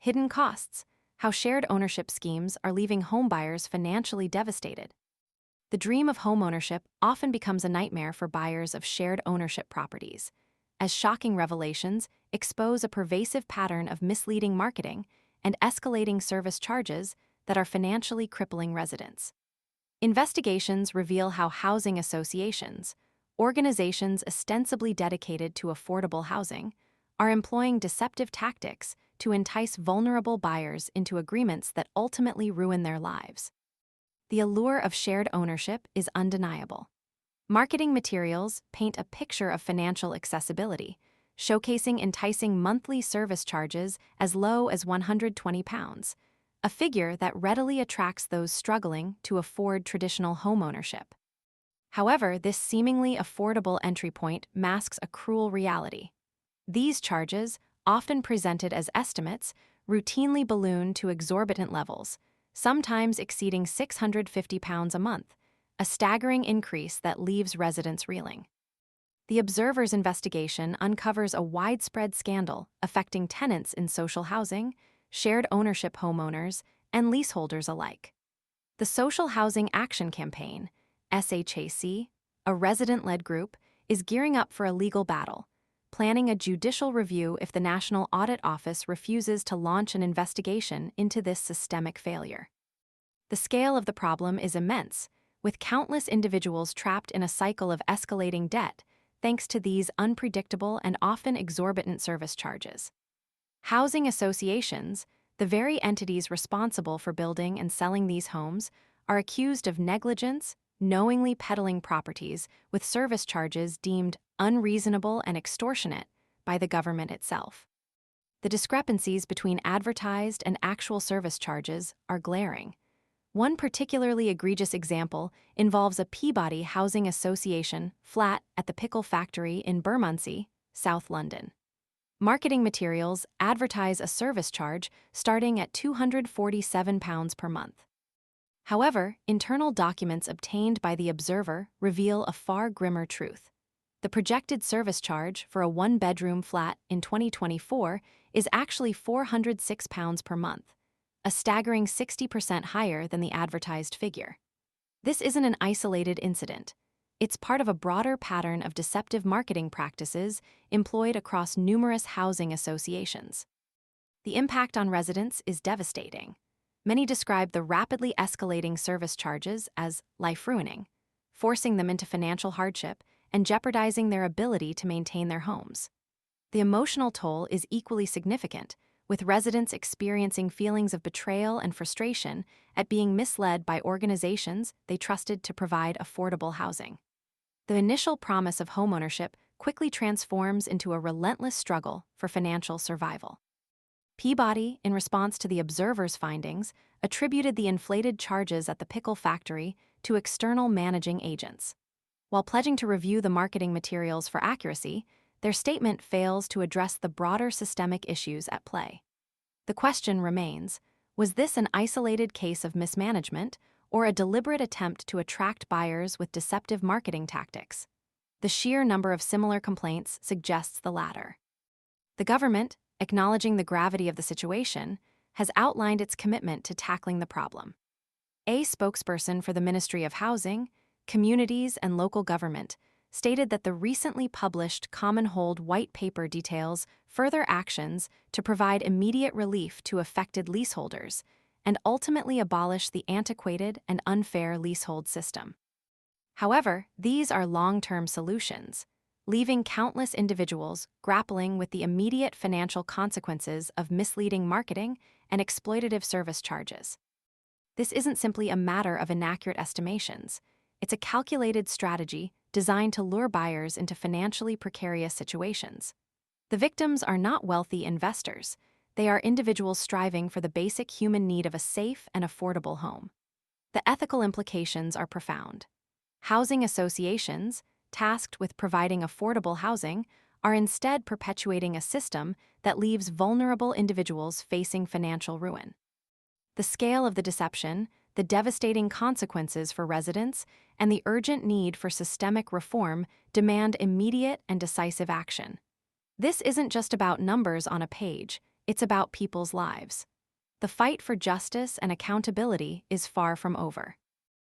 Hidden costs: how shared ownership schemes are leaving homebuyers financially devastated. The dream of homeownership often becomes a nightmare for buyers of shared ownership properties, as shocking revelations expose a pervasive pattern of misleading marketing and escalating service charges that are financially crippling residents. Investigations reveal how housing associations, organizations ostensibly dedicated to affordable housing, are employing deceptive tactics to entice vulnerable buyers into agreements that ultimately ruin their lives. The allure of shared ownership is undeniable. Marketing materials paint a picture of financial accessibility, showcasing enticing monthly service charges as low as £120, a figure that readily attracts those struggling to afford traditional homeownership. However, this seemingly affordable entry point masks a cruel reality. These charges, often presented as estimates, routinely balloon to exorbitant levels, sometimes exceeding £650 a month, a staggering increase that leaves residents reeling. The Observer's investigation uncovers a widespread scandal affecting tenants in social housing, shared ownership homeowners, and leaseholders alike. The Social Housing Action Campaign, SHAC, a resident-led group, is gearing up for a legal battle, planning a judicial review if the National Audit Office refuses to launch an investigation into this systemic failure. The scale of the problem is immense, with countless individuals trapped in a cycle of escalating debt thanks to these unpredictable and often exorbitant service charges. Housing associations, the very entities responsible for building and selling these homes, are accused of negligence, knowingly peddling properties with service charges deemed unreasonable and extortionate by the government itself. The discrepancies between advertised and actual service charges are glaring. One particularly egregious example involves a Peabody Housing Association flat at the Pickle Factory in Bermondsey, South London. Marketing materials advertise a service charge starting at £247 per month. However, internal documents obtained by the Observer reveal a far grimmer truth. The projected service charge for a one-bedroom flat in 2024 is actually £406 per month, a staggering 60% higher than the advertised figure. This isn't an isolated incident. It's part of a broader pattern of deceptive marketing practices employed across numerous housing associations. The impact on residents is devastating. Many describe the rapidly escalating service charges as life-ruining, forcing them into financial hardship and jeopardizing their ability to maintain their homes. The emotional toll is equally significant, with residents experiencing feelings of betrayal and frustration at being misled by organizations they trusted to provide affordable housing. The initial promise of homeownership quickly transforms into a relentless struggle for financial survival. Peabody, in response to the Observer's findings, attributed the inflated charges at the Pickle Factory to external managing agents. While pledging to review the marketing materials for accuracy, their statement fails to address the broader systemic issues at play. The question remains, was this an isolated case of mismanagement or a deliberate attempt to attract buyers with deceptive marketing tactics? The sheer number of similar complaints suggests the latter. The government, acknowledging the gravity of the situation, has outlined its commitment to tackling the problem. A spokesperson for the Ministry of Housing, Communities and Local Government stated that the recently published Common Hold White Paper details further actions to provide immediate relief to affected leaseholders and ultimately abolish the antiquated and unfair leasehold system. However, these are long-term solutions, leaving countless individuals grappling with the immediate financial consequences of misleading marketing and exploitative service charges. This isn't simply a matter of inaccurate estimations. It's a calculated strategy designed to lure buyers into financially precarious situations. The victims are not wealthy investors. They are individuals striving for the basic human need of a safe and affordable home. The ethical implications are profound. Housing associations, tasked with providing affordable housing, are instead perpetuating a system that leaves vulnerable individuals facing financial ruin. The scale of the deception, the devastating consequences for residents, and the urgent need for systemic reform demand immediate and decisive action. This isn't just about numbers on a page, It's about people's lives. The fight for justice and accountability is far from over.